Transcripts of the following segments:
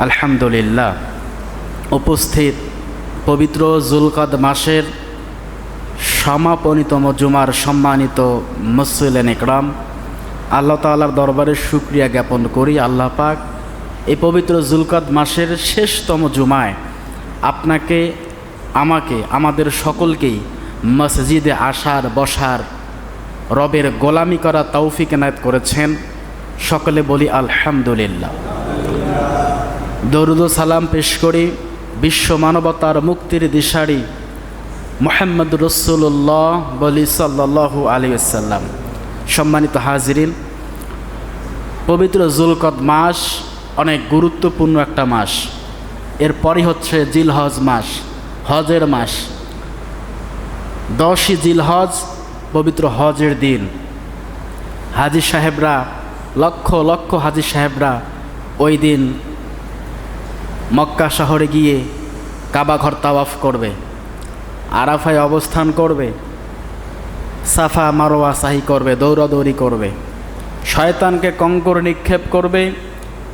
আলহামদুলিল্লাহ। উপস্থিত পবিত্র যুলকাদ মাসের সমাপনীতম জুমার সম্মানিত মুসল্লিন ইকরাম, আল্লাহ তাআলার দরবারে শুকরিয়া জ্ঞাপন করি। আল্লাহ পাক এই পবিত্র যুলকাদ মাসের শেষতম জুমায় আপনাকে, আমাকে, আমাদের সকলকেই মসজিদে আসার, বসার, রবের গোলামি করা তৌফিক এনায়েত করেছেন। সকলে বলি আলহামদুলিল্লাহ। দরুদ ও সালাম পেশ করি বিশ্ব মানবতার মুক্তির দিশারি মুহাম্মদ রাসূলুল্লাহ বলি সাল্লাল্লাহু আলাইহি ওয়াসাল্লাম। সম্মানিত হাজিরিন, পবিত্র যুলকাদ মাস অনেক গুরুত্বপূর্ণ একটা মাস। এরপরই হচ্ছে জিলহজ মাস, হজের মাস। 10ই জিলহজ পবিত্র হজের দিন। হাজী সাহেবরা, লক্ষ লক্ষ হাজী সাহেবরা ওই দিন মক্কা শহরে গিয়ে কাবা ঘর তাওয়াফ করবে, আরাফায় অবস্থান করবে, সাফা মারোয়া সাহি করবে, দৌড়াদৌড়ি করবে, শয়তানকে কঙ্কর নিক্ষেপ করবে,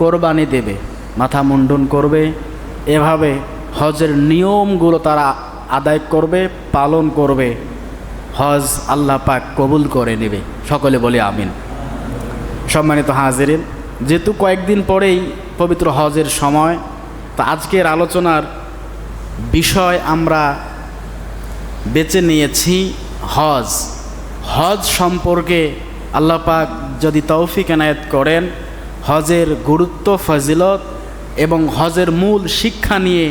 কোরবানি দেবে, মাথা মুন্ডন করবে। এভাবে হজের নিয়মগুলো তারা আদায় করবে, পালন করবে। হজ আল্লাহ পাক কবুল করে নেবে। সকলে বলি আমিন। সম্মানিত হাজিরিন, যেহেতু কয়েকদিন পরেই পবিত্র হজের সময়, তা আজকের আলোচনার বিষয় আমরা বেছে নিয়েছি হজ। হজ সম্পর্কে আল্লাহ পাক যদি তৌফিক এনায়েত করেন, হজের গুরুত্ব, ফজিলত এবং হজের মূল শিক্ষা নিয়ে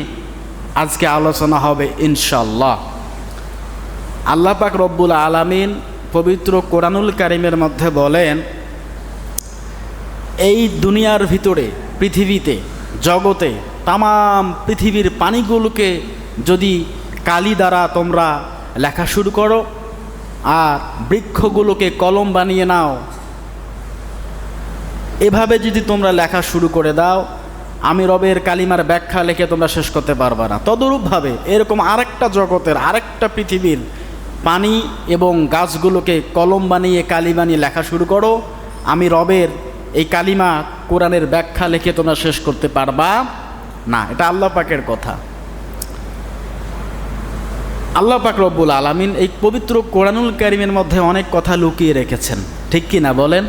আজকে আলোচনা হবে ইনশাআল্লাহ। আল্লাহ পাক রব্বুল আলামিন পবিত্র কোরআনুল কারীমের মধ্যে বলেন, এই দুনিয়ার ভিতরে, পৃথিবীতে, জগতে, তামাম পৃথিবীর পানিগুলোকে যদি কালি দ্বারা তোমরা লেখা শুরু করো আর বৃক্ষগুলোকে কলম বানিয়ে নাও, এভাবে যদি তোমরা লেখা শুরু করে দাও, আমি রবের কালিমার ব্যাখ্যা লিখে তোমরা শেষ করতে পারবে না। তদরূপভাবে এরকম আরেকটা জগতের, আরেকটা পৃথিবীর পানি এবং গাছগুলোকে কলম বানিয়ে, কালি বানিয়ে লেখা শুরু করো, আমি রবের এই কালিমা কোরআনের ব্যাখ্যা লিখে তোমরা শেষ করতে পারবা না। এটা আল্লাহ পাকের কথা। আল্লাহ পাক রব্বুল আলামিন এই পবিত্র কোরআনুল কারীমের মধ্যে অনেক কথা লুকিয়ে রেখেছেন, ঠিক কি না বলেন?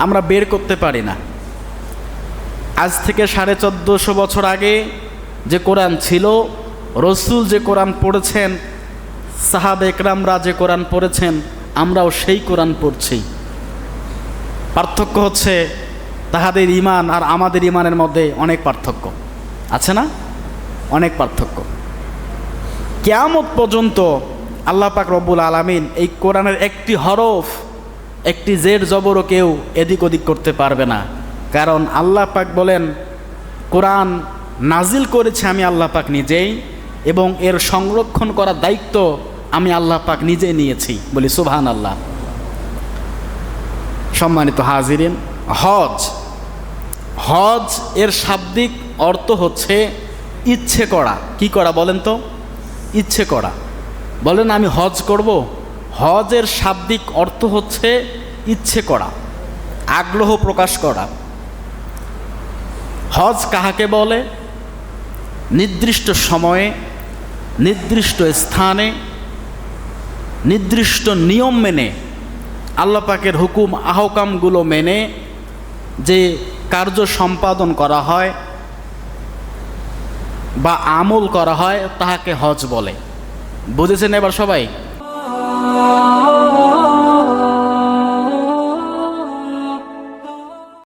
আমরা বের করতে পারি না। আজ থেকে 1450 বছর আগে যে কোরআন ছিল, রসুল যে কোরআন পড়েছেন, সাহাবা একরামরা যে কোরআন পড়েছেন, আমরাও সেই কোরআন পড়ছি। পার্থক্য হচ্ছে তাহাদের ঈমান আর আমাদের ঈমানের মধ্যে অনেক পার্থক্য আছে না? অনেক পার্থক্য। কিয়ামত পর্যন্ত আল্লাহ পাক রব্বুল আলামিন এই কোরআনের একটি হরফ, একটি জের জবরও কেউ এদিক ওদিক করতে পারবে না। কারণ আল্লাহ পাক বলেন, কোরআন নাজিল করেছে আমি আল্লাহ পাক নিজেই, এবং এর সংরক্ষণ করার দায়িত্ব আমি আল্লাহ পাক নিজে নিয়েছি। বলি সুবহানাল্লাহ। সম্মানিত হাজিরিন, হজ, হজ এর শাব্দিক অর্থ হচ্ছে ইচ্ছে করা। কি করা বলেন তো? ইচ্ছে করা। বলেন আমি হজ করব। হজের শাব্দিক অর্থ হচ্ছে ইচ্ছে করা, আগ্রহ প্রকাশ করা। হজ কাহাকে বলে? নির্দিষ্ট সময়ে, নির্দিষ্ট স্থানে, নির্দিষ্ট নিয়ম মেনে, আল্লাহ পাকের হুকুম আহকামগুলো মেনে যে কার্য সম্পাদন করা হয় বা আমল করা হয়, তাহাকে হজ বলে। বুঝেছেন এবার সবাই?